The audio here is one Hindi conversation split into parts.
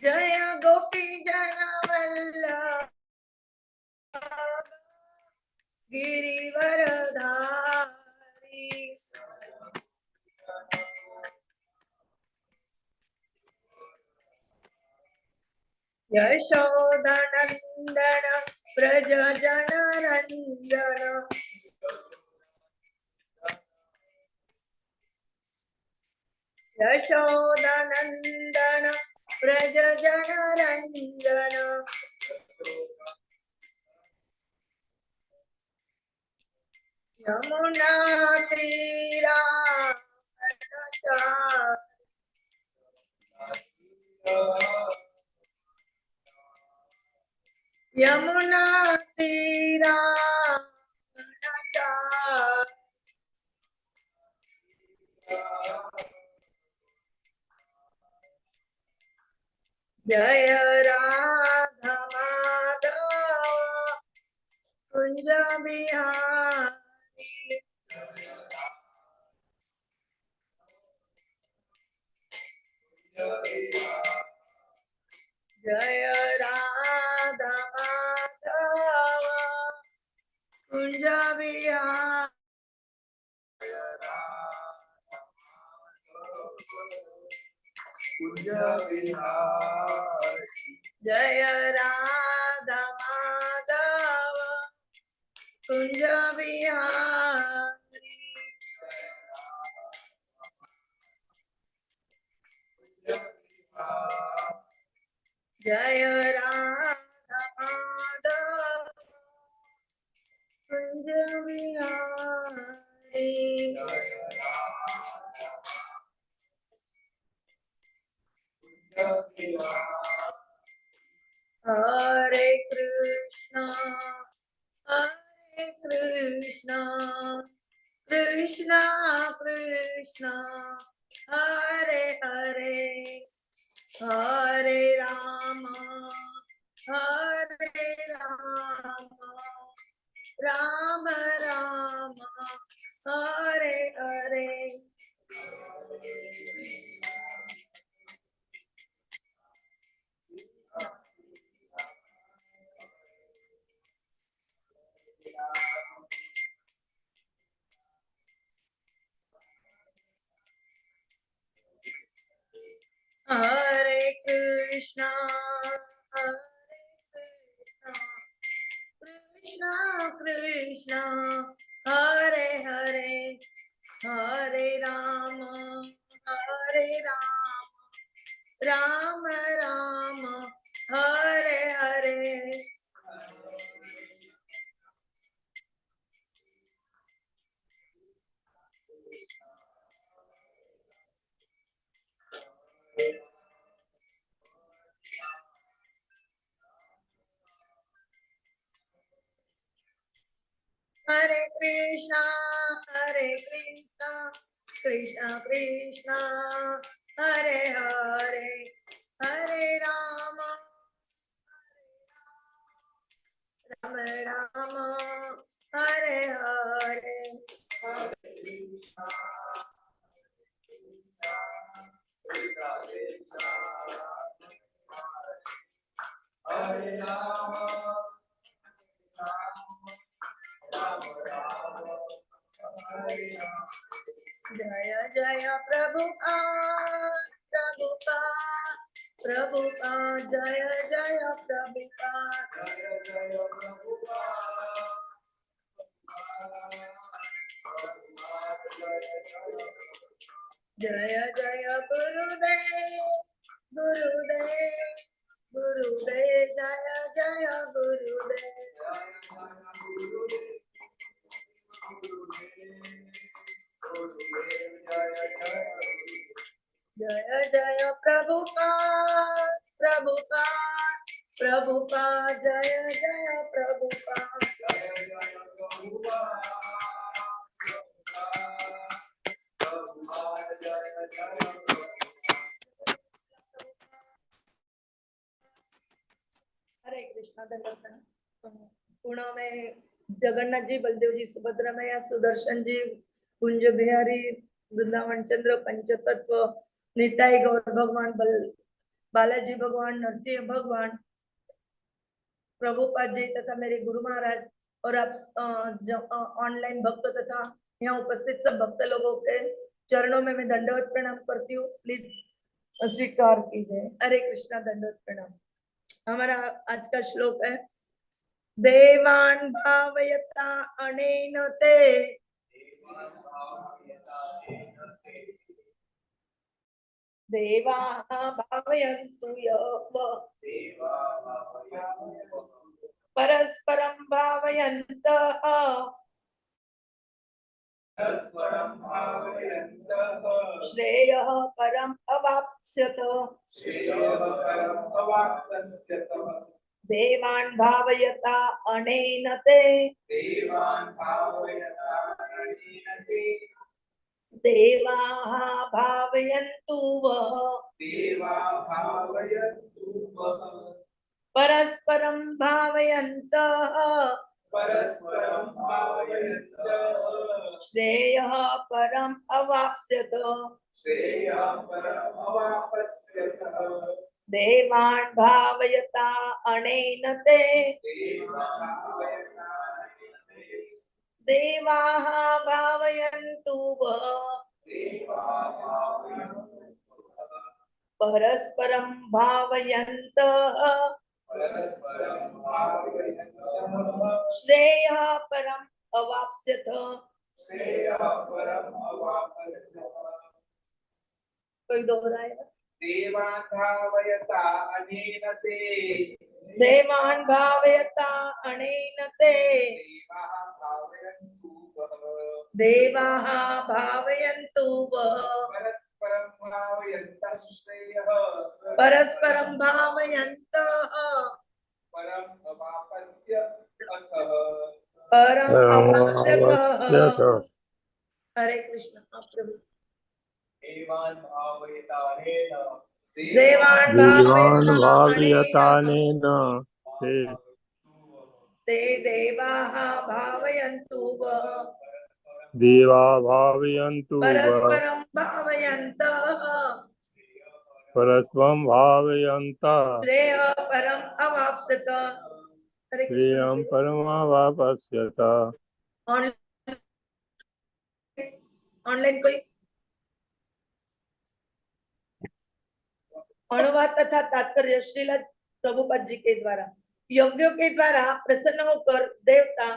जय गोपी जन वल्लभ गिरिवरधारी। यशोदनन्दन व्रज जनरञ्जन यशोदनन्दन व्रज जनरञ्जन यमुना तीरा यमुना तीरा जय राधा माधव कुंज बिहारी। जय राधा माधव कुंज बिहारी। जय राधा माधव कुंज बिहारी। जय राधा माधव कुंज बिहारी। हरे कृष्णा कृष्णा कृष्णा हरे हरे हरे राम राम राम हरे हरे। हरे कृष्णा कृष्णा कृष्णा हरे हरे हरे राम राम राम हरे हरे। हरे कृष्णा कृष्णा कृष्णा हरे हरे हरे राम राम हरे हरे। जय जय प्रभुपाद जय जय प्रभुपाद जय जय गुरुदेव जय जय जय जय प्रभुपाद जय जय प्रभुपाद। हरे कृष्णा। पुणे में जगन्नाथ जी, बलदेव जी, सुभद्रा मैया, सुदर्शन जी, कुंज बिहारी, वृंदावन चंद्र, पंचतत्व, निताई गौर भगवान, बल बालाजी भगवान, नरसिंह भगवान, प्रभुपाद जी तथा मेरे गुरु महाराज और आप ऑनलाइन भक्त तथा यहाँ उपस्थित सब भक्त लोगों के चरणों में मैं दंडवत प्रणाम करती हूँ। प्लीज स्वीकार कीजिए। हरे कृष्णा। दंडवत प्रणाम। हमारा आज का श्लोक है, देवान् भावयता अनेन ते देवाः भावयन्तु परस्परं भावयन्तः श्रेयः परम् अवाप्स्यत। देवान् भावयता अनेन ते देवाः भावयन्तु परस्परं भावयन्तः श्रेयः परम् अवाप्स्यत। देवान् भावयता अनेन ते देवाः भावयन्तु परस्परं भावयन्तः श्रेयः परम् अवाप्स्यत। कोई दोहराएगा? देवान् भावयता अनेन ते देवान् भावयता अनेन ते देवाः भावयन्तु परस्परं भावयन्तः परम् अवाप्स्यतः। हरे कृष्ण। प्रभु देवान् भावयता अनेन देवान् भावयता अनेन ते देवाः भावयन्तु देवा भावयन्तु परस्परं भावयन्तः परस्परं भावयन्तः श्रेयः परम् अवाप्स्यत। हरे कृष्ण। श्रेयं परमवाप्स्यत। ऑनलाइन कोई अनुवाद तथा तात्पर्य श्रील प्रभुपाद जी के द्वारा, यज्ञों के द्वारा प्रसन्न होकर देवता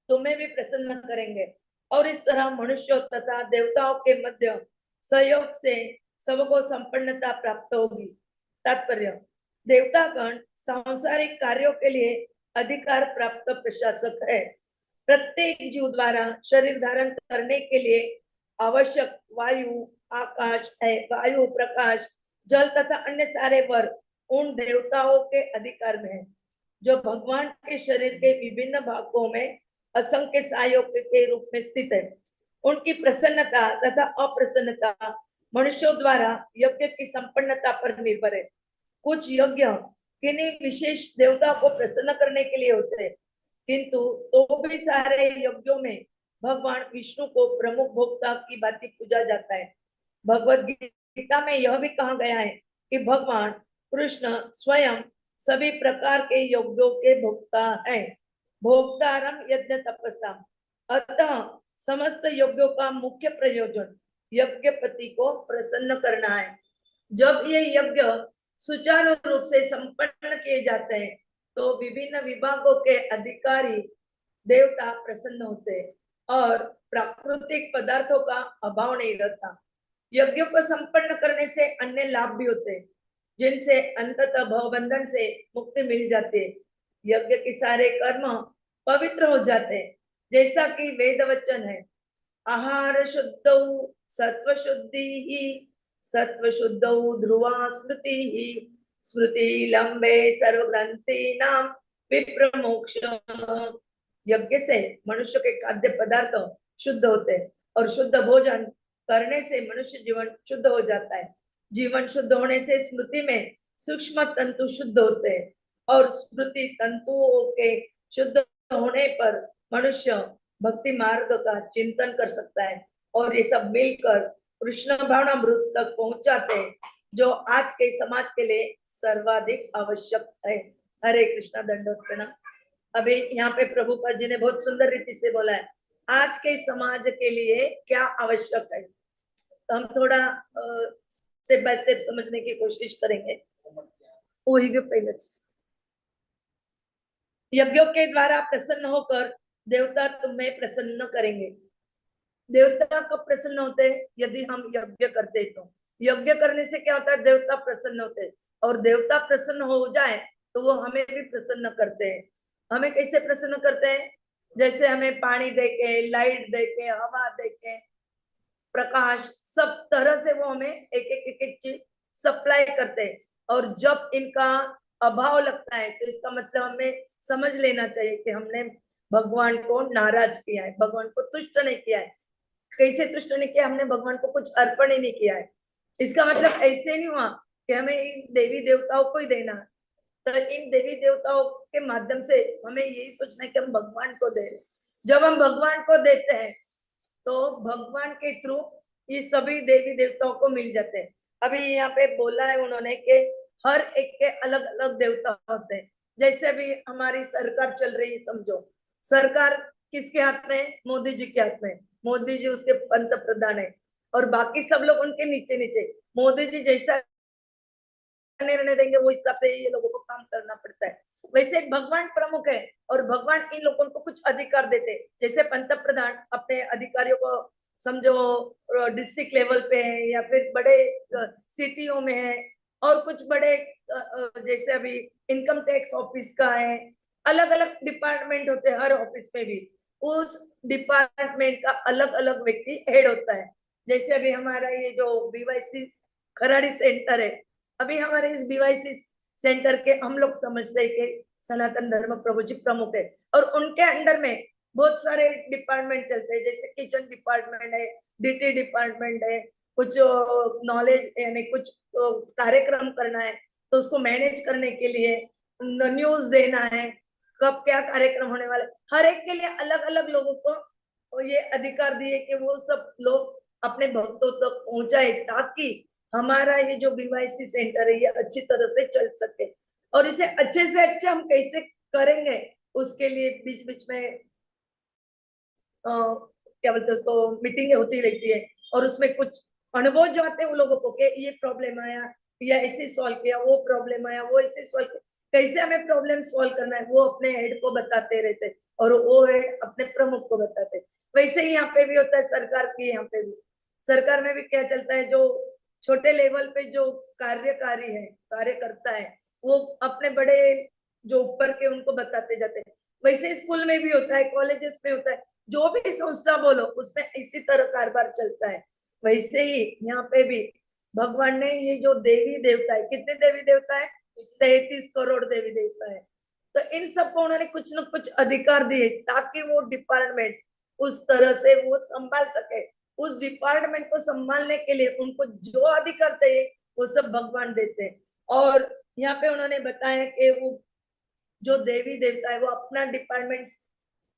तुम्हें भी प्रसन्न करेंगे और इस तरह मनुष्यों तथा देवताओं के मध्य सहयोग से सबको संपन्नता प्राप्त होगी। तात्पर्य, देवतागण सांसारिक कार्यों के लिए अधिकार प्राप्त प्रशासक है। प्रत्येक जीव द्वारा शरीर धारण करने के लिए आवश्यक वायु, आकाश है, वायु, प्रकाश, जल तथा अन्य सारे वर उन देवताओं के अधिकार में है, जो भगवान के शरीर के विभिन्न भागों में असंख्य सहायक के रूप में स्थित है। उनकी प्रसन्नता तथा अप्रसन्नता मनुष्यों द्वारा यज्ञ की संपन्नता पर निर्भर है। कुछ यज्ञ किन्हीं विशेष देवता को प्रसन्न करने के लिए होते हैं, किंतु तो भी सारे यज्ञों में भगवान विष्णु को प्रमुख भोक्ता की भांति पूजा जाता है। भगवद गीता में यह भी कहा गया है कि भगवान कृष्ण स्वयं सभी प्रकार के यज्ञों के भोक्ता है। भोक्तारम यज्ञ तपस्या। अतः समस्त यज्ञों का मुख्य प्रयोजन यज्ञपति को प्रसन्न करना है। जब ये यज्ञ सुचारू रूप से संपन्न किए जाते हैं तो विभिन्न विभागों के अधिकारी देवता प्रसन्न होते हैं और प्राकृतिक पदार्थों का अभाव नहीं रहता। यज्ञों को संपन्न करने से अन्य लाभ भी होते हैं, जिनसे अंततः भवबंधन से मुक्ति मिल जाती है। यज्ञ के सारे कर्म पवित्र हो जाते हैं, जैसा कि वेद वचन है, आहार शुद्धौ सत्व शुद्धि ही सत्व शुद्धौ ध्रुवा स्मृति ही स्मृति लंबे सर्वग्रंथि नाम विप्र मोक्ष। यज्ञ से मनुष्य के खाद्य पदार्थ शुद्ध होते हैं और शुद्ध भोजन करने से मनुष्य जीवन शुद्ध हो जाता है। जीवन शुद्ध होने से स्मृति में सूक्ष्म तंतु शुद्ध होते हैं और स्मृति तंतुओं के शुद्ध होने पर मनुष्य भक्ति मार्ग का चिंतन कर सकता है और ये सब मिलकर कृष्ण भावनामृत तक पहुंचाते हैं। जो आज के समाज के लिए सर्वाधिक आवश्यक है। हरे कृष्णा, दंडोत प्रणाम। अभी यहाँ पे प्रभुपाद जी ने बहुत सुंदर रीति से बोला है आज के समाज के लिए क्या आवश्यक है। तो हम थोड़ा स्टेप बाय स्टेप समझने की कोशिश करेंगे। वही के पहले यज्ञों के द्वारा प्रसन्न होकर देवता तुम्हें प्रसन्न करेंगे। देवता कब प्रसन्न होते हैं? यदि हम यज्ञ करते हैं। तो यज्ञ करने से क्या होता है? देवता प्रसन्न होते हैं, और देवता प्रसन्न हो जाए तो वो हमें भी प्रसन्न करते हैं। हमें कैसे प्रसन्न करते हैं? जैसे हमें पानी देके, लाइट देके, हवा देके, प्रकाश, सब तरह से वो हमें एक चीज सप्लाई करते हैं। और जब इनका अभाव लगता है तो इसका मतलब हमें समझ लेना चाहिए कि हमने भगवान को नाराज किया है, भगवान को तुष्ट नहीं किया है। कैसे तुष्ट नहीं किया? हमने भगवान को कुछ अर्पण ही नहीं किया है। इसका मतलब ऐसे नहीं हुआ कि हमें इन देवी देवताओं को ही देना, तो इन देवी देवताओं के माध्यम से हमें यही सोचना है कि हम भगवान को दे। जब हम भगवान को देते हैं तो भगवान के थ्रू ये सभी देवी देवताओं को मिल जाते हैं। अभी यहाँ पे बोला है उन्होंने कि हर एक के अलग अलग देवता होते हैं। जैसे अभी हमारी सरकार चल रही है, समझो सरकार किसके हाथ में? मोदी जी के हाथ में। मोदी जी उसके पंत प्रधान है और बाकी सब लोग उनके नीचे नीचे। मोदी जी जैसा निर्णय देंगे वो हिसाब से ये लोगों को काम करना पड़ता है। वैसे भगवान प्रमुख है और भगवान इन लोगों को कुछ अधिकार देते हैं। जैसे पंत प्रधान अपने अधिकारियों को समझो डिस्ट्रिक्ट लेवल पे है या फिर बड़े सिटियों में है, और कुछ बड़े जैसे अभी इनकम टैक्स ऑफिस का है, अलग अलग डिपार्टमेंट होते हैं। हर ऑफिस में भी उस डिपार्टमेंट का अलग अलग व्यक्ति हेड होता है। जैसे अभी हमारा ये जो बीवाईसी खराड़ी सेंटर है, अभी हमारे इस बीवाईसी सेंटर के हम लोग समझते हैं कि सनातन धर्म प्रभु जी प्रमुख है, और उनके अंडर में बहुत सारे डिपार्टमेंट चलते हैं। जैसे किचन डिपार्टमेंट है, डीटी डिपार्टमेंट है, कुछ नॉलेज यानी कुछ कार्यक्रम करना है तो उसको मैनेज करने के लिए, न्यूज देना है, कब क्या कार्यक्रम होने वाले, हर एक के लिए अलग अलग लोगों को ये अधिकार दिए कि वो सब लोग अपने भक्तों तक पहुंचाए, ताकि हमारा ये जो बीवाईसी सेंटर है ये अच्छी तरह से चल सके। और इसे अच्छे से अच्छे हम कैसे करेंगे उसके लिए बीच बीच में क्या बोलते हैं उसको, मीटिंगें होती रहती है, और उसमें कुछ अनुभव जो आते हैं उन लोगों को कि ये प्रॉब्लम आया या ऐसे सॉल्व किया, वो प्रॉब्लम आया वो ऐसे सॉल्व किया, कैसे हमें प्रॉब्लम सॉल्व करना है वो अपने हेड को बताते रहते और वो हेड अपने प्रमुख को बताते। वैसे ही यहाँ पे भी होता है सरकार की। यहाँ पे भी सरकार में भी क्या चलता है, जो छोटे लेवल पे जो कार्यकारी है, कार्यकर्ता है, वो अपने बड़े जो ऊपर के उनको बताते जाते हैं। वैसे स्कूल में भी होता है, कॉलेजेस में होता है, जो भी संस्था बोलो उसमें इसी तरह कारोबार चलता है। वैसे ही यहाँ पे भी भगवान ने ये जो देवी देवता है, कितने देवी देवता है? 37 करोड़ देवी देवता है। तो इन सबको उन्होंने कुछ न कुछ अधिकार दिए ताकि वो डिपार्टमेंट उस तरह से वो संभाल सके। उस डिपार्टमेंट को संभालने के लिए उनको जो अधिकार चाहिए वो सब भगवान देते हैं। और यहाँ पे उन्होंने बताया कि वो जो देवी देवता है वो अपना डिपार्टमेंट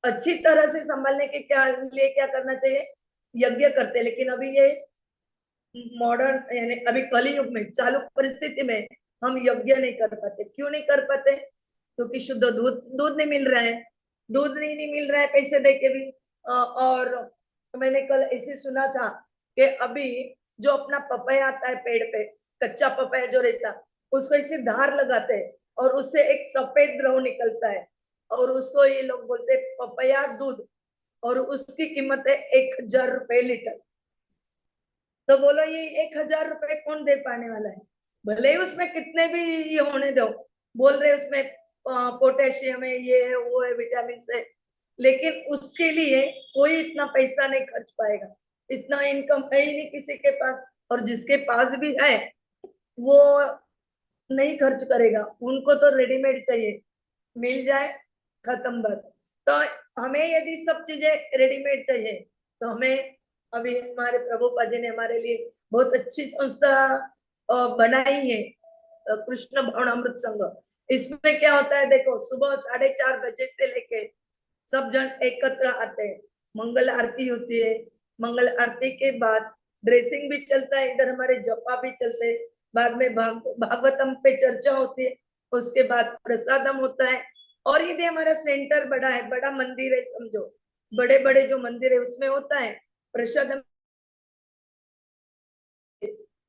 अच्छी तरह से संभालने के लिए क्या करना चाहिए? यज्ञ करते। लेकिन अभी ये मॉडर्न यानी अभी कलयुग में, चालू परिस्थिति में हम यज्ञ नहीं कर पाते। क्यों नहीं कर पाते? क्योंकि शुद्ध दूध नहीं मिल रहा है। दूध नहीं मिल रहा है पैसे दे के भी। और मैंने कल ऐसे सुना था कि अभी जो अपना पपाया आता है पेड़ पे, कच्चा पपाया जो रहता, उसको ऐसे धार लगाते हैं और उससे एक सफेद द्रव निकलता है, और उसको ये लोग बोलते हैं पपाया दूध, और उसकी कीमत है 1000 रुपए लीटर। तो बोलो ये 1000 रुपए कौन दे पाने वाला है? भले ही उसमें कितने भी ये होने दो, बोल रहे उसमें पोटेशियम है, ये है, वो है, विटामिन है, लेकिन उसके लिए कोई इतना पैसा नहीं खर्च पाएगा। इतना इनकम है ही नहीं किसी के पास, और जिसके पास भी है वो नहीं खर्च करेगा। उनको तो रेडीमेड चाहिए, मिल जाए, खत्म बात। तो हमें यदि सब चीजें रेडीमेड चाहिए तो हमें, अभी हमारे प्रभुपाद जी ने हमारे लिए बहुत अच्छी संस्था बनाई है, कृष्ण भावनामृत संघ। इसमें क्या होता है देखो, सुबह 4:30 बजे से लेके सब जन एकत्र आते हैं, मंगल आरती होती है, मंगल आरती के बाद ड्रेसिंग भी चलता है, इधर हमारे जपा भी चलते हैं, बाद में भागवतम पे चर्चा होती है, उसके बाद प्रसादम होता है। और यदि हमारा सेंटर बड़ा है, बड़ा मंदिर है समझो, बड़े बड़े जो मंदिर है उसमें होता है प्रसादम,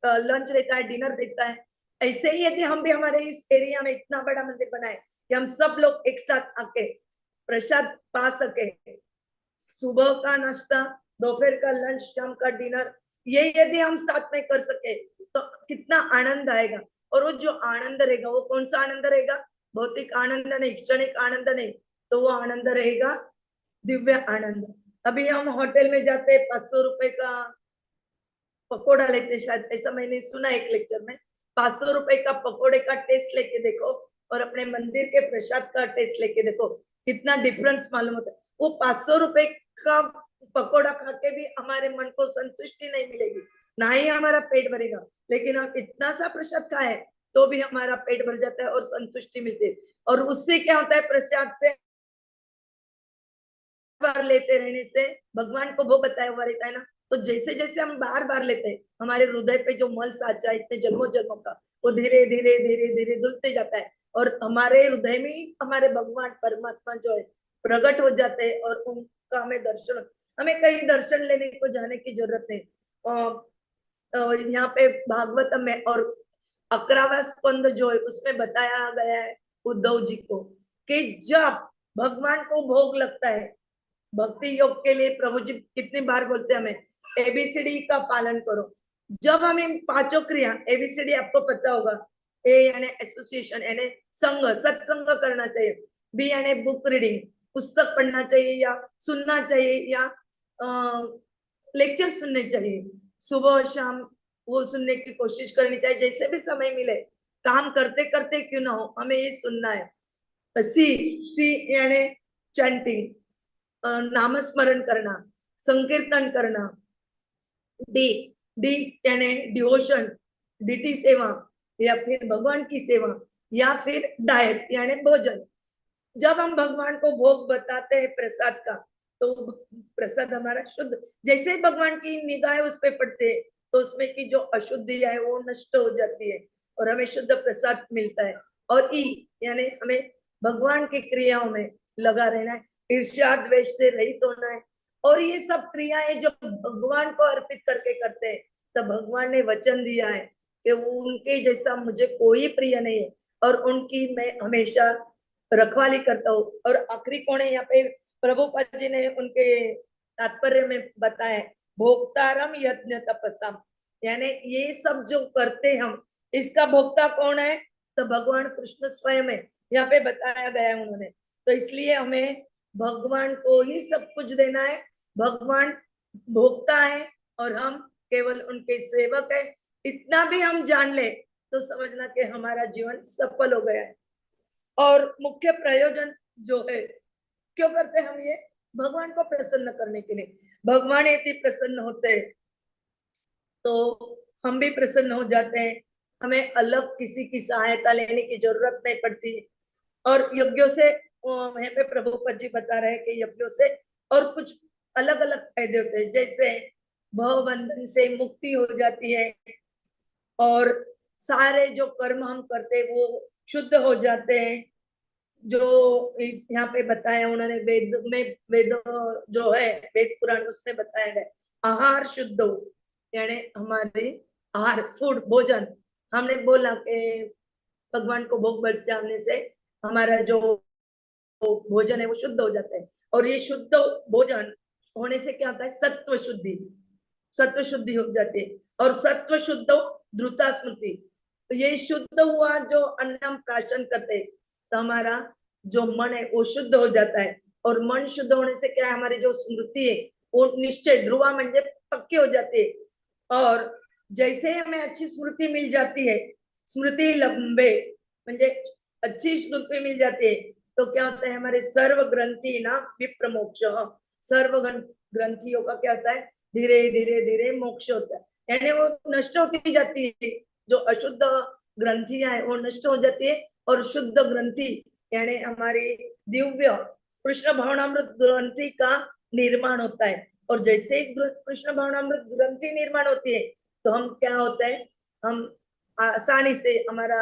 लंच रहता है, डिनर रहता है। ऐसे ही यदि हम भी हमारे इस एरिया में इतना बड़ा मंदिर बनाए कि हम सब लोग एक साथ आके प्रसाद पा सके, सुबह का नाश्ता, दोपहर का लंच, शाम का डिनर, ये यदि हम साथ में कर सके तो कितना आनंद आएगा। और वो जो आनंद रहेगा वो कौन सा आनंद रहेगा? भौतिक आनंद नहीं, क्षणिक आनंद नहीं, तो वो आनंद रहेगा दिव्य आनंद। अभी हम होटल में जाते 500 रुपए का पकोड़ा लेते, शायद ऐसा मैंने सुना एक लेक्चर में। 500 रुपए का पकोड़े का टेस्ट लेके देखो और अपने मंदिर के प्रसाद का टेस्ट लेके देखो, कितना डिफरेंस मालूम होता है। वो 500 रुपए का पकोड़ा खा के भी हमारे मन को संतुष्टि नहीं मिलेगी, ना ही हमारा पेट भरेगा। लेकिन हम इतना सा प्रसाद खाए तो भी हमारा पेट भर जाता है और संतुष्टि मिलती है। और उससे क्या होता है, प्रसाद से बार लेते रहने से भगवान को वो बताया हुआ रहता है ना, तो जैसे जैसे हम बार बार लेते हैं, हमारे हृदय पे जो मल साचा इतने जन्मों जन्मों का, वो धीरे धीरे धीरे धीरे धुलते जाता है। और हमारे हृदय में ही हमारे भगवान परमात्मा जो है प्रकट हो जाते हैं। और उनका हमें दर्शन, हमें कहीं दर्शन लेने को जाने की जरूरत नहीं। यहाँ पे भागवतम में और 11वां स्कंद जो है उसमें बताया गया है उद्धव जी को कि जब भगवान को भोग लगता है, भक्ति योग के लिए प्रभु जी कितनी बार बोलते हैं हमें एबीसीडी का पालन करो। जब हम इन पांचों क्रिया, एबीसीडी आपको पता होगा, ए यानी एसोसिएशन यानी संग, सत्संग करना चाहिए। बी यानी बुक रीडिंग, पुस्तक पढ़ना चाहिए या सुनना चाहिए या लेक्चर सुनने चाहिए, सुबह और शाम वो सुनने की कोशिश करनी चाहिए, जैसे भी समय मिले, काम करते करते क्यों ना हो, हमें ये सुनना है। सी, सी यानी चैंटिंग, नामस्मरण करना, संकीर्तन करना। डी, डी यानी डिवोशन, डीटी सेवा या फिर भगवान की सेवा, या फिर डाइट यानी भोजन। जब हम भगवान को भोग बताते हैं प्रसाद का, तो प्रसाद हमारा शुद्ध, जैसे ही भगवान की निगाहें उस पर पड़ते हैं तो उसमें की जो अशुद्धि है वो नष्ट हो जाती है और हमें शुद्ध प्रसाद मिलता है। और ई यानी हमें भगवान की क्रियाओं में लगा रहना है, ईर्ष्या द्वेष से रहित होना है। और ये सब क्रियाएं जो भगवान को अर्पित करके करते हैं, तो भगवान ने वचन दिया है कि वो उनके जैसा मुझे कोई प्रिय नहीं है और उनकी मैं हमेशा रखवाली करता हूँ। और आखिरी कौन है यहाँ पे? प्रभुपाद जी ने उनके तात्पर्य में बताया, भोक्तारम यज्ञ तपस्या, यानी ये सब जो करते हम, इसका भोक्ता कौन है? तो भगवान कृष्ण स्वयं है, यहाँ पे बताया गया है उन्होंने। तो इसलिए हमें भगवान को ही सब कुछ देना है। भगवान भोक्ता है और हम केवल उनके सेवक है। इतना भी हम जान ले तो समझना कि हमारा जीवन सफल हो गया है। और मुख्य प्रयोजन जो है, क्यों करते हैं हम ये? भगवान को प्रसन्न करने के लिए। भगवान यदि प्रसन्न होते हैं तो हम भी प्रसन्न हो जाते हैं, हमें अलग किसी की सहायता लेने की जरूरत नहीं पड़ती। और यज्ञों से, यहाँ पे प्रभुपद जी बता रहे हैं कि यज्ञों से और कुछ अलग अलग फायदे होते हैं, जैसे भव बंधन से मुक्ति हो जाती है और सारे जो कर्म हम करते हैं वो शुद्ध हो जाते हैं। जो यहाँ पे बताया उन्होंने, वेद में, वेद जो है वेद पुराण उसमें बताया गया आहार शुद्ध हो, यानी हमारे आहार, फूड, भोजन, हमने बोला कि भगवान को भोग बचाने से हमारा जो भोजन है वो शुद्ध हो जाता है। और ये शुद्ध भोजन होने से क्या होता है? सत्व शुद्धि, सत्व शुद्धि हो जाती है। और सत्व शुद्ध द्रुता स्मृति, तो ये शुद्ध हुआ जो अन्नम प्राशन करते, तो हमारा जो मन है वो शुद्ध हो जाता है। और मन शुद्ध होने से क्या है? हमारी जो स्मृति है वो निश्चय, ध्रुवा म्हणजे पक्की हो जाती है। और जैसे हमें अच्छी स्मृति मिल जाती है, स्मृति लंबे म्हणजे अच्छी स्मृति मिल जाती है, तो क्या होता है? हमारे सर्व ग्रंथि ना विप्रमोक्ष, सर्व ग्रंथियों का क्या होता है? धीरे धीरे धीरे मोक्ष होता है, यानी वो नष्ट होती जाती है। जो अशुद्ध ग्रंथियां है वो नष्ट हो जाती है और शुद्ध ग्रंथि यानी हमारी दिव्य कृष्ण भावनामृत ग्रंथि का निर्माण होता है। और जैसे कृष्ण भावनामृत ग्रंथि निर्माण होती है तो हम क्या होता है? हम आसानी से हमारा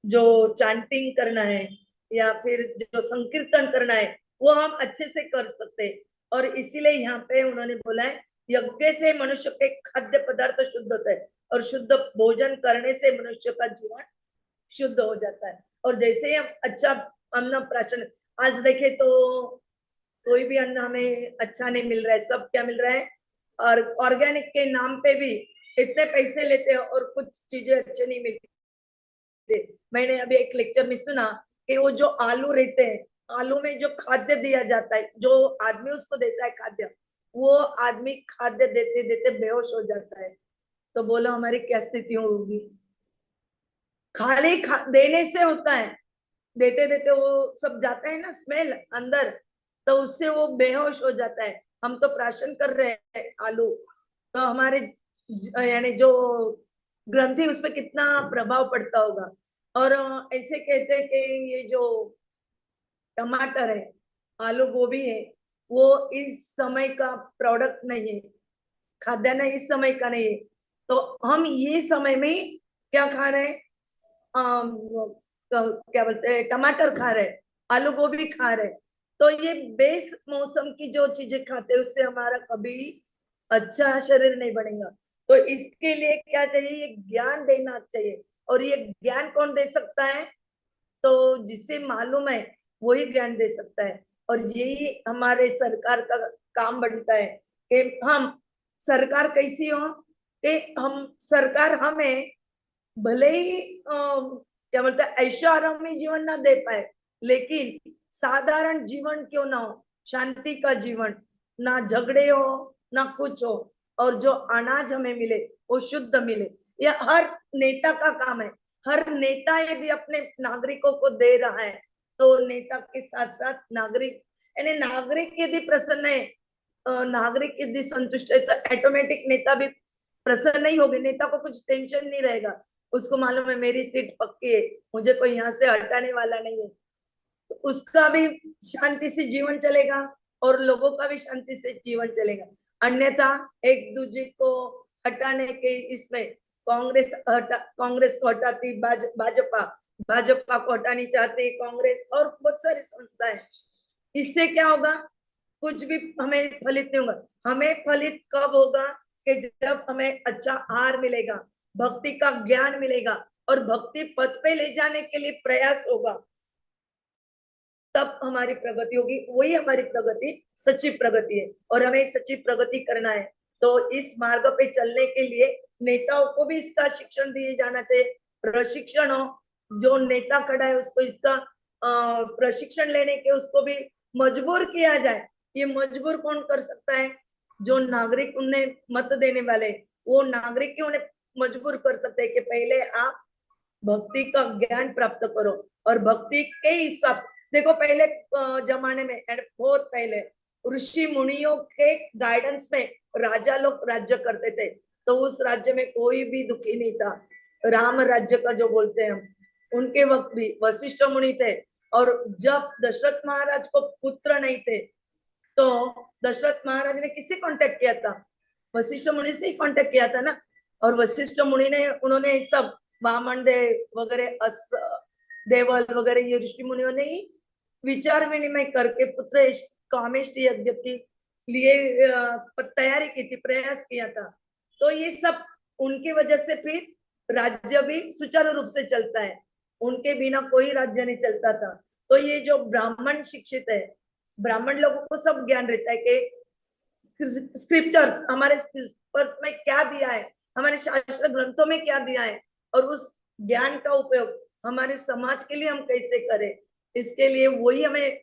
जो चैंटिंग करना है या फिर जो संकीर्तन करना है वो हम अच्छे से कर सकते हैं। और इसीलिए यहाँ पे उन्होंने बोला है यज्ञ से मनुष्य के खाद्य पदार्थ शुद्ध होते हैं और शुद्ध भोजन करने से मनुष्य का जीवन शुद्ध हो जाता है। और जैसे ही हम अच्छा अन्न प्राशन, आज देखे तो कोई भी अन्न हमें अच्छा नहीं मिल रहा है, सब क्या मिल रहा है और ऑर्गेनिक के नाम पे भी इतने पैसे लेते हैं और कुछ चीजें अच्छे नहीं मिलती। मैंने अभी एक लेक्चर में सुना कि वो जो आलू रहते हैं, आलू में जो खाद्य दिया जाता है, जो आदमी उसको देता है खाद्य, वो आदमी खाद्य देते देते बेहोश हो जाता है। तो बोलो हमारी क्या स्थिति होगी। खाली देने से होता है, देते देते वो सब जाता है ना स्मेल अंदर, तो उससे वो बेहोश हो जाता है। हम तो प्राशन कर रहे हैं आलू, तो हमारे यानी जो ग्रंथि उस पर कितना प्रभाव पड़ता होगा। और ऐसे कहते हैं कि ये जो टमाटर है, आलू गोभी है, वो इस समय का प्रोडक्ट नहीं है, खाद्यान्न इस समय का नहीं है। तो हम ये समय में क्या खा रहे हैं, क्या बोलते हैं, टमाटर खा रहे, आलू गोभी खा रहे। तो ये बेस मौसम की जो चीजें खाते हैं उससे हमारा कभी अच्छा शरीर नहीं बनेगा। तो इसके लिए क्या चाहिए, ये ज्ञान देना चाहिए। और ये ज्ञान कौन दे सकता है, तो जिसे मालूम है वही ज्ञान दे सकता है। और यही हमारे सरकार का काम बनता है कि हम, सरकार कैसी हो कि हम, सरकार हमें भले ही क्या बोलते हैं ऐशो आरामी जीवन ना दे पाए, लेकिन साधारण जीवन क्यों ना हो, शांति का जीवन, ना झगड़े हो ना कुछ हो, और जो अनाज हमें मिले वो शुद्ध मिले। यह हर नेता का काम है। हर नेता यदि अपने नागरिकों को दे रहा है तो नेता के साथ साथ नागरिक, यानी नागरिक यदि प्रसन्न है, नागरिक यदि संतुष्ट है, तो ऑटोमेटिक नेता भी प्रसन्न नहीं होगी। नेता को कुछ टेंशन नहीं रहेगा, उसको मालूम है मेरी सीट पक्की है, मुझे कोई यहाँ से हटाने वाला नहीं है। तो उसका भी शांति से जीवन चलेगा और लोगों का भी शांति से जीवन चलेगा। अन्यथा एक दूसरे को हटाने के इसमें कांग्रेस को हटाती भाजपा, भाजपा को हटानी चाहती कांग्रेस, और बहुत सारी संस्थाएं। इससे क्या होगा, कुछ भी हमें फलित नहीं होगा। हमें फलित कब होगा कि जब हमें अच्छा आहार मिलेगा, भक्ति का ज्ञान मिलेगा और भक्ति पथ पे ले जाने के लिए प्रयास होगा, तब हमारी प्रगति होगी। वही हमारी प्रगति, सच्ची प्रगति है। और हमें सच्ची प्रगति करना है तो इस मार्ग पे चलने के लिए नेताओं को भी इसका शिक्षण दिए जाना चाहिए। प्रशिक्षण हो, जो नेता खड़ा है उसको इसका प्रशिक्षण लेने के उसको भी मजबूर किया जाए। ये मजबूर कौन कर सकता है, जो नागरिक उन्हें मत देने वाले, वो नागरिक ही उन्हें मजबूर कर सकते हैं कि पहले आप भक्ति का ज्ञान प्राप्त करो। और भक्ति के हिसाब से देखो, पहले जमाने में, बहुत पहले ऋषि मुनियों के गाइडेंस में राजा लोग राज्य करते थे, तो उस राज्य में कोई भी दुखी नहीं था। राम राज्य का जो बोलते हैं हम, उनके वक्त भी वशिष्ठ मुनि थे। और जब दशरथ महाराज को पुत्र नहीं थे तो दशरथ महाराज ने किससे कांटेक्ट किया था, वशिष्ठ मुनि से ही कांटेक्ट किया था ना। और वशिष्ठ मुनि ने, उन्होंने सब वामन देव वगैरह, देवल वगैरह, ये ऋषि मुनियों ने ही विचार विनिमय करके पुत्र कामेष्ट यज्ञ के लिए तैयारी की थी, प्रयास किया था। तो ये सब उनकी वजह से फिर राज्य भी सुचारू रूप से चलता है, उनके बिना कोई राज्य नहीं चलता था। तो ये जो ब्राह्मण शिक्षित है, ब्राह्मण लोगों को सब ज्ञान रहता है कि स्क्रिप्चर्स हमारे में क्या दिया है, हमारे शास्त्र ग्रंथों में क्या दिया है, और उस ज्ञान का उपयोग हमारे समाज के लिए हम कैसे करें, इसके लिए वही हमें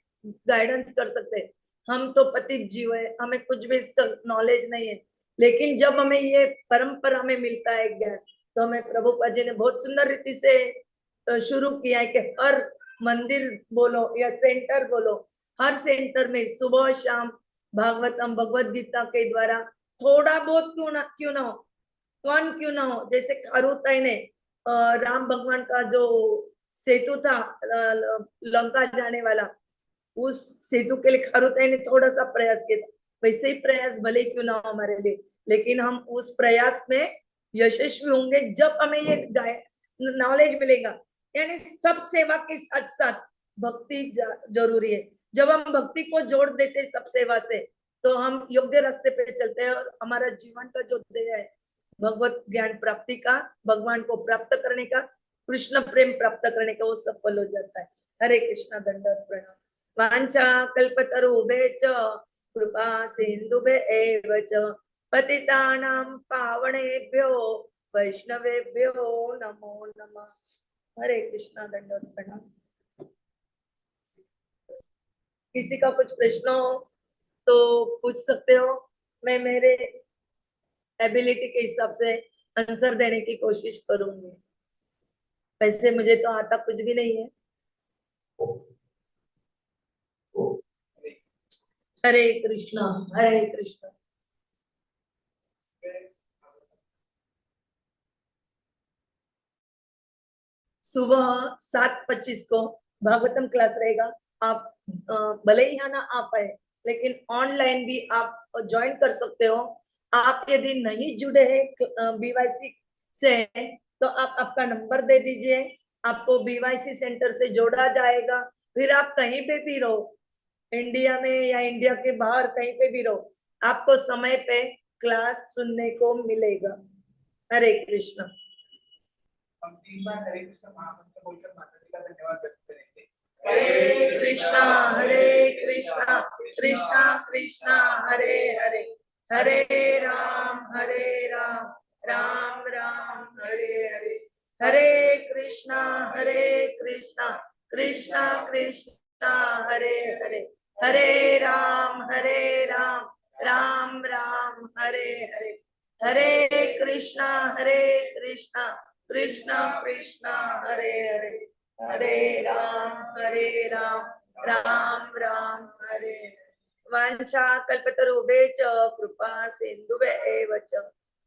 गाइडेंस कर सकते हैं। हम तो पतित जीव है, हमें कुछ भी इसका नॉलेज नहीं है, लेकिन जब हमें ये परंपरा में मिलता है ज्ञान, तो हमें प्रभुपाद जी ने बहुत सुंदर रीति से शुरू किया है कि हर मंदिर बोलो या सेंटर बोलो, हर सेंटर में सुबह शाम भागवतम भगवत गीता के द्वारा थोड़ा बहुत क्यों ना हो, कौन क्यों ना हो। जैसे खारुताई ने राम भगवान का जो सेतु था लंका जाने वाला, उस सेतु के लिए खारुताई ने थोड़ा सा प्रयास किया था। वैसे ही प्रयास भले क्यों ना हो हमारे लिए, लेकिन हम उस प्रयास में यशस्वी होंगे जब हमें ये नॉलेज मिलेगा। यानी सब सेवा के साथ साथ भक्ति जरूरी है। जब हम भक्ति को जोड़ देते सब सेवा से, तो हम योग्य रास्ते पे चलते हैं और हमारा जीवन का जो ध्येय है भगवत ज्ञान प्राप्ति का, भगवान को प्राप्त करने का, कृष्ण प्रेम प्राप्त करने का, वो सफल हो जाता है। हरे कृष्णा, दंडवत प्रणाम। वांछा कल्पतरुभ्यश्च कृपा सिन्धुभ्येव च पतितानां पावनेभ्यो वैष्णवेभ्यो नमो नमः। हरे कृष्णा, दंडवत प्रणाम। किसी का कुछ प्रश्न हो तो पूछ सकते हो, मैं मेरे एबिलिटी के हिसाब से आंसर देने की कोशिश करूंगी। वैसे मुझे तो आता कुछ भी नहीं है। हरे कृष्णा, हरे कृष्णा। सुबह 7:25 को भागवतम क्लास रहेगा। आप भले ही यहाँ ना आ पाए, लेकिन ऑनलाइन भी आप ज्वाइन कर सकते हो। आप यदि नहीं जुड़े हैं बीवाईसी से, तो आप आपका नंबर दे दीजिए, आपको बीवाईसी सेंटर से जोड़ा जाएगा। फिर आप कहीं पे भी रहो, इंडिया में या इंडिया के बाहर कहीं पे भी रहो, आपको समय पे क्लास सुनने को मिलेगा। हरे कृष्ण। हम 3 बार हरे कृष्ण महामंत्र बोलकर माता जी का धन्यवाद व्यक्त करेंगे। हरे कृष्णा, हरे कृष्णा, कृष्णा कृष्णा हरे हरे, हरे राम, राम राम हरे हरे। हरे कृष्णा, कृष्णा कृष्णा हरे हरे, हरे राम, राम राम हरे हरे। हरे कृष्णा, कृष्णा कृष्णा हरे हरे, हरे राम, राम राम हरे हरे। वांछा कल्पतरुभ्यश्च कृपा सिन्धुभ्येव च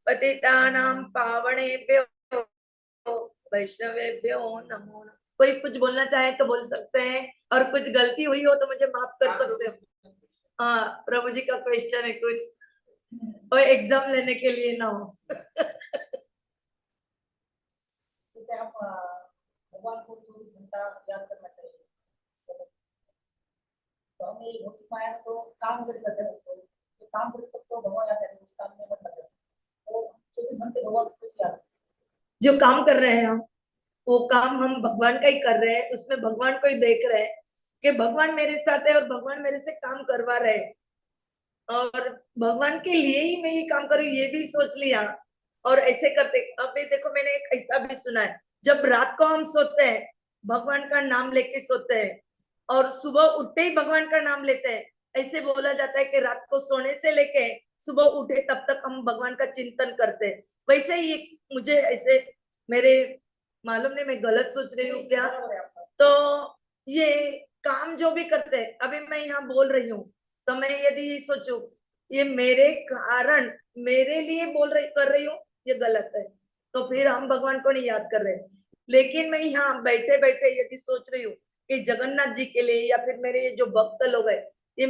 पतितानां पावनेभ्यो वैष्णवेभ्यो नमो नमः। कोई कुछ बोलना चाहे तो बोल सकते हैं, और कुछ गलती हुई हो तो मुझे माफ कर सकते हो। हाँ, प्रभु जी का क्वेश्चन है कुछ, और एग्जाम लेने के लिए ना हो। जैसे हम भगवान को 24 घंटा याद करना चाहिए, तो हम ये भौतिक माया में तो काम करते हैं, तो काम करते तो भगवान याद है, उस काम में मत लगे, तो 24 घंटे भगवान को कैसे याद करें? जो काम कर रहे हैं हम, वो काम हम भगवान का ही कर रहे हैं, उसमें भगवान को ही देख रहे हैं कि भगवान मेरे साथ है और भगवान मेरे से काम करवा रहे हैं, और भगवान के लिए ही मैं ये काम करूँ, ये भी सोच लिया। और ऐसे करते, अभी देखो मैंने एक ऐसा भी सुना है, जब रात को हम सोते हैं भगवान का नाम लेके सोते हैं, और सुबह उठते ही भगवान का नाम लेते हैं। ऐसे बोला जाता है कि रात को सोने से लेके सुबह उठे तब तक हम भगवान का चिंतन करते हैं। वैसे ही मुझे ऐसे, मेरे मालूम नहीं मैं गलत सोच रही हूँ क्या, तो ये काम जो भी करते हैं, अभी मैं यहाँ बोल रही हूँ, तो मैं यदि ये सोचूं ये मेरे कारण, मेरे लिए बोल रही कर रही हूँ, ये गलत है, तो फिर हम भगवान को नहीं याद कर रहे। लेकिन मैं यहाँ बैठे बैठे यदि सोच रही हूँ कि जगन्नाथ जी के लिए, या फिर मेरे ये जो भक्त लोग है, ये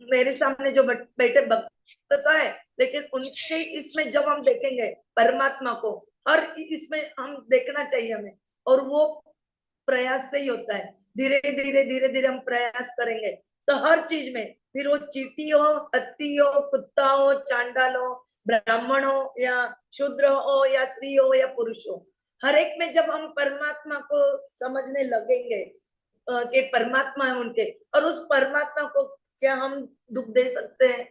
मेरे सामने जो बैठे भक्त तो है, लेकिन उनके इसमें जब हम देखेंगे परमात्मा को, और इसमें हम देखना चाहिए हमें, और वो प्रयास से ही होता है। धीरे धीरे हम प्रयास करेंगे तो हर चीज में, फिर वो चीटी हो, हत्ती हो, कुत्ता हो, चांडाल हो, ब्राह्मण हो या शूद्र हो या स्त्री हो या पुरुष हो, हर एक में जब हम परमात्मा को समझने लगेंगे कि परमात्मा है उनके, और उस परमात्मा को क्या हम दुख दे सकते हैं?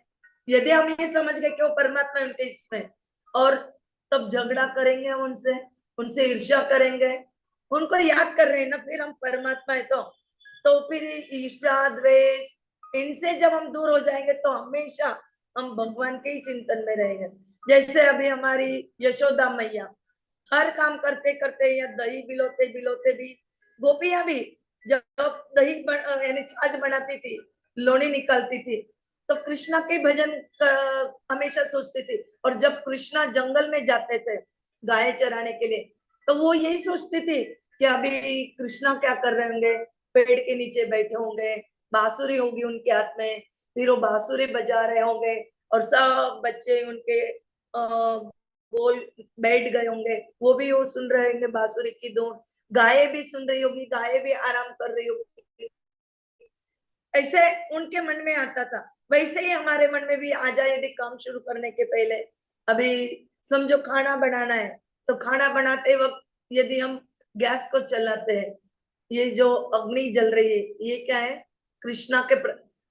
यदि हम ये समझ गए कि वो परमात्मा है उनके इसमें, और तब झगड़ा करेंगे उनसे, उनसे ईर्ष्या करेंगे, उनको याद कर रहे हैं ना, फिर हम परमात्मा है तो फिर ईर्ष्या द्वेष इनसे जब हम दूर हो जाएंगे तो हमेशा हम भगवान के ही चिंतन में रहेंगे। जैसे अभी हमारी यशोदा मैया हर काम करते करते या दही बिलोते बिलोते भी, गोपियां भी जब दही यानी छाछ बनाती थी, लोनी निकालती थी, तो कृष्णा के भजन हमेशा सोचती थी। और जब कृष्णा जंगल में जाते थे गाय चराने के लिए, तो वो यही सोचती थी कि अभी कृष्णा क्या कर रहे होंगे, पेड़ के नीचे बैठे होंगे, बांसुरी होगी उनके हाथ में, फिर वो बांसुरी बजा रहे होंगे, और सब बच्चे उनके गोल बैठ गए होंगे, वो भी वो सुन रहे होंगे बांसुरी की धुन, गायें भी सुन रही होगी, गायें भी आराम कर रही होगी। ऐसे उनके मन में आता था, वैसे ही हमारे मन में भी आ जाए यदि काम शुरू करने के पहले। अभी समझो खाना बनाना है, तो खाना बनाते वक्त यदि हम गैस को चलाते हैं, ये जो अग्नि जल रही है ये क्या है, कृष्णा के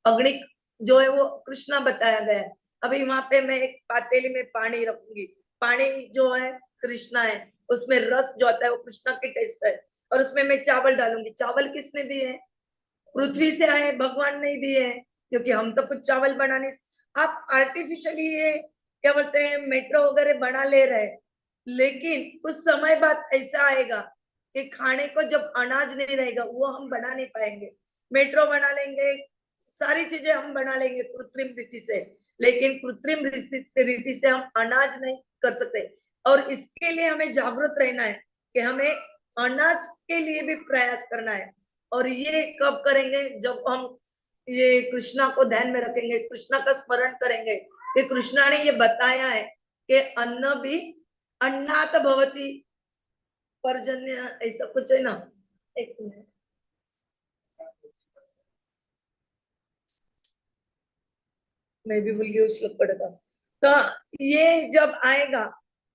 अग्नि जो है वो कृष्णा बताया गया है। अभी वहां पे मैं एक पातेली में पानी रखूंगी, पानी जो है कृष्णा है, उसमें रस जो आता है वो कृष्णा की टेस्ट है, और उसमें मैं चावल डालूंगी। चावल किसने दिए हैं? पृथ्वी से आए, भगवान नहीं दिए हैं, क्योंकि हम तो कुछ चावल बनाने, आप आर्टिफिशियली ये क्या बोलते हैं मेट्रो वगैरह बना ले रहे, लेकिन कुछ समय बाद ऐसा आएगा कि खाने को जब अनाज नहीं रहेगा वो हम बना नहीं पाएंगे। मेट्रो बना लेंगे, सारी चीजें हम बना लेंगे कृत्रिम रीति से, लेकिन कृत्रिम रीति से हम अनाज नहीं कर सकते। और इसके लिए हमें जागरूक रहना है कि हमें अनाज के लिए भी प्रयास करना है। और ये कब करेंगे? जब हम ये कृष्णा को ध्यान में रखेंगे, कृष्णा का स्मरण करेंगे कि कृष्णा ने ये बताया है कि अन्न भी अन्नात भवति पर्जन्य, ऐसा कुछ है ना। एक मिनट, मैं भी भूल गई उस श्लोक पढ़ा। तो ये जब आएगा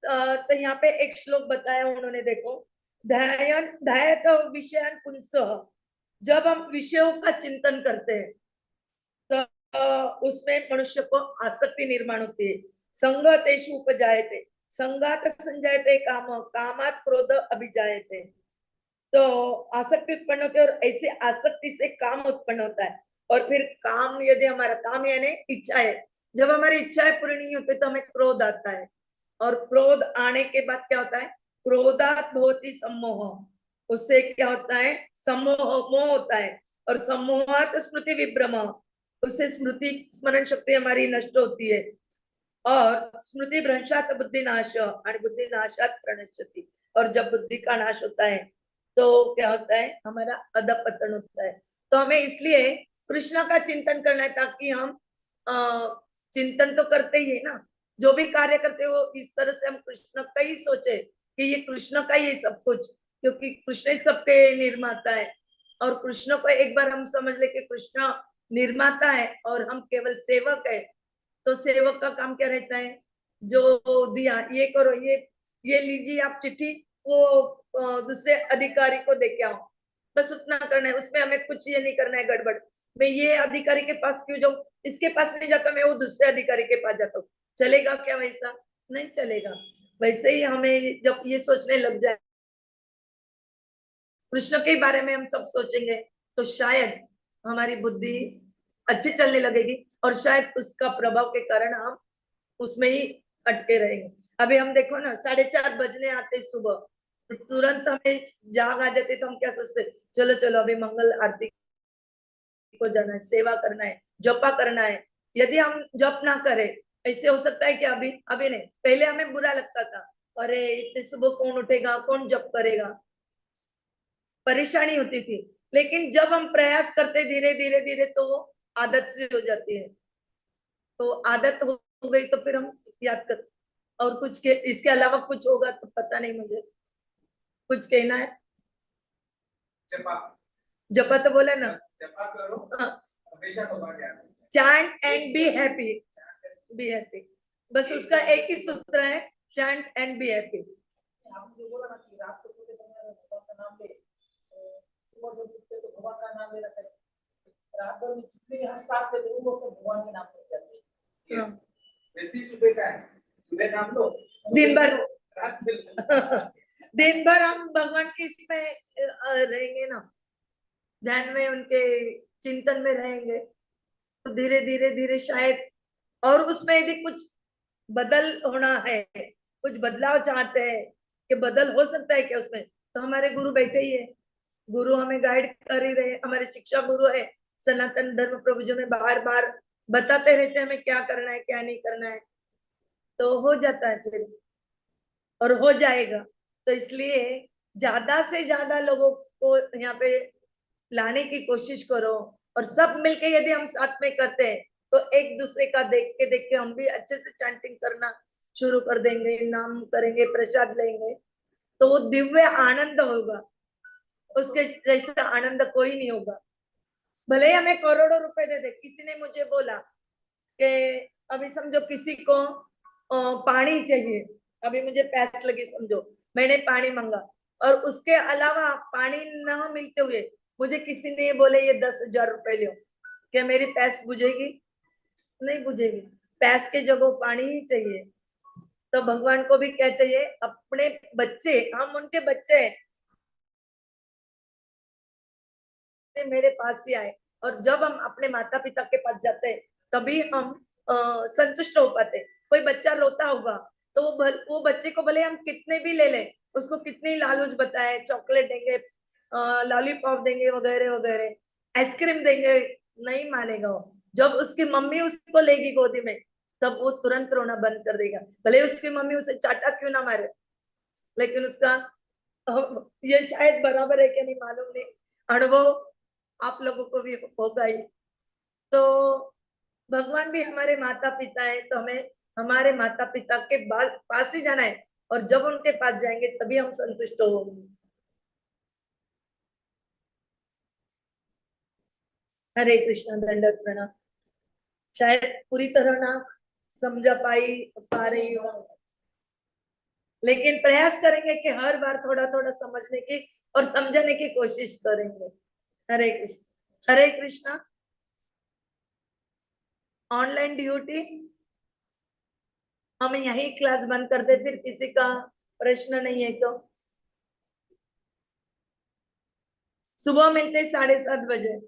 तो यहाँ पे एक श्लोक बताया उन्होंने, देखो, ध्यान ध्यायत विषयान पुंसः, जब हम विषयों का चिंतन करते हैं तो उसमें मनुष्य को आसक्ति निर्माण होती है। संगतेषु उपजायते, संगात संजायते काम, कामात क्रोध अभिजायते। तो आसक्ति उत्पन्न होती है, और ऐसे आसक्ति से काम उत्पन्न होता है, और फिर काम, यदि हमारा काम यानी इच्छा है, जब हमारी इच्छाएं पूरी नहीं होती तो हमें क्रोध आता है, और क्रोध आने के बाद क्या होता है? क्रोधात भवति सम्मोह, उससे क्या होता है? सम्मोह, मोह होता है, और सम्मोहात स्मृति विभ्रम, उससे स्मृति स्मरण शक्ति हमारी नष्ट होती है, और स्मृति भ्रंशात बुद्धि नाश, और बुद्धि नाशात प्रणश्यति, और जब बुद्धि का नाश होता है तो क्या होता है? हमारा अधपतन होता है। तो हमें इसलिए कृष्ण का चिंतन करना है, ताकि हम चिंतन तो करते ही है ना, जो भी कार्य करते हो इस तरह से हम कृष्ण का ही सोचे कि ये कृष्ण का ही सब कुछ, क्योंकि कृष्ण ही सबके निर्माता है। और कृष्ण को एक बार हम समझ ले कि कृष्ण निर्माता है और हम केवल सेवक है, तो सेवक का काम क्या रहता है? जो दिया ये करो, ये लीजिए आप चिट्ठी, वो दूसरे अधिकारी को दे के आओ, बस उतना करना है, उसमें हमें कुछ ये नहीं करना है गड़बड़। मैं ये अधिकारी के पास क्यों जाऊं, इसके पास नहीं जाता, मैं वो दूसरे अधिकारी के पास जाता हूँ। चलेगा क्या? वैसा नहीं चलेगा। वैसे ही हमें जब ये सोचने लग जाए कृष्ण के बारे में, हम सब सोचेंगे, तो शायद हमारी बुद्धि अच्छी चलने लगेगी, और शायद उसका प्रभाव के कारण हम उसमें ही अटके रहेंगे। अभी हम देखो ना, 4:30 बजने आते सुबह, तो तुरंत हमें जाग आ जाती, तो हम क्या सोचते? चलो चलो अभी मंगल आरती को जाना है, सेवा करना है, जपा करना है। यदि हम जप ना करें, ऐसे हो सकता है कि अभी अभी नहीं, पहले हमें बुरा लगता था, अरे इतने सुबह कौन उठेगा, कौन जप करेगा, परेशानी होती थी। लेकिन जब हम प्रयास करते धीरे धीरे धीरे, तो वो आदत से हो जाती है, तो आदत हो गई तो फिर हम याद कर। और कुछ के इसके अलावा कुछ होगा तो पता नहीं, मुझे कुछ कहना है? जपा, जपा तो बोला ना, जपा करो, हमेशा भगवान याद रखें। Chant and be happy, be happy, बस उसका एक ही सूत्र है, चैंट एंड बी हैप्पी। हम जो बोला ना कि रात को सोते समय भगवान का नाम ले, सुबह जब उठते तो भगवान का नाम लेना चाहिए। रात भर में जितने भी हम सांस लेते हैं वो सब भगवान के नाम ले जाते हैं। वैसी सुबह का है, सुबह नाम लो, दिन भर रात में दिन भर हम भगवान की इसमें रहेंगे ना, ध्यान में, उनके चिंतन में रहेंगे, तो धीरे धीरे धीरे शायद, और उसमें यदि कुछ बदल होना है, कुछ बदलाव चाहते हैं कि बदल हो सकता है क्या उसमें, तो हमारे गुरु बैठे ही है, गुरु हमें गाइड कर ही रहे, हमारे शिक्षा गुरु है सनातन धर्म प्रभु जी, में बार बार बताते रहते हैं हमें क्या करना है क्या नहीं करना है, तो हो जाता है फिर, और हो जाएगा। तो इसलिए ज्यादा से ज्यादा लोगों को यहाँ पे लाने की कोशिश करो, और सब मिलके यदि हम साथ में करते हैं, तो एक दूसरे का देख के हम भी अच्छे से चैंटिंग करना शुरू कर देंगे, नाम करेंगे, प्रसाद लेंगे, तो वो दिव्य आनंद होगा, उसके जैसा आनंद कोई नहीं होगा। भले ही हमें करोड़ों रुपए दे दे। किसी ने मुझे बोला कि अभी समझो किसी को पानी चाहिए, अभी मुझे प्यास लगी समझो, मैंने पानी मांगा और उसके अलावा पानी न मिलते हुए मुझे किसी ने बोले ये 10,000 रुपए लो, क्या मेरी प्यास बुझेगी? नहीं बुझेगी। प्यास के जगह पानी ही चाहिए। तो भगवान को भी क्या चाहिए? अपने बच्चे, हम उनके बच्चे हैं, मेरे पास ही आए। और जब हम अपने माता पिता के पास जाते हैं तभी हम संतुष्ट हो पाते। कोई बच्चा रोता होगा तो वो बच्चे को भले हम कितने भी ले लें, उसको कितनी लालच बताए, चॉकलेट देंगे, लॉलीपॉप देंगे, वगैरह वगैरह, आइसक्रीम देंगे, नहीं मानेगा वो। जब उसकी मम्मी उसको लेगी गोदी में तब वो तुरंत रोना बंद कर देगा, भले उसकी मम्मी उसे चाटा क्यों ना मारे। लेकिन उसका ये शायद बराबर है कि नहीं मालूम नहीं, अनुभव आप लोगों को भी होगा ही। तो भगवान भी हमारे माता पिता है, तो हमें हमारे माता पिता के पास ही जाना है, और जब उनके पास जाएंगे तभी हम संतुष्ट होंगे। हरे कृष्ण, दंडवत प्रणाम। शायद पूरी तरह ना समझा पा रही हूँ, लेकिन प्रयास करेंगे कि हर बार थोड़ा थोड़ा समझने की और समझने की कोशिश करेंगे। हरे कृष्ण, हरे कृष्णा। ऑनलाइन ड्यूटी हम यही क्लास बंद कर दे, फिर किसी का प्रश्न नहीं है तो सुबह मिलते 7:30 बजे।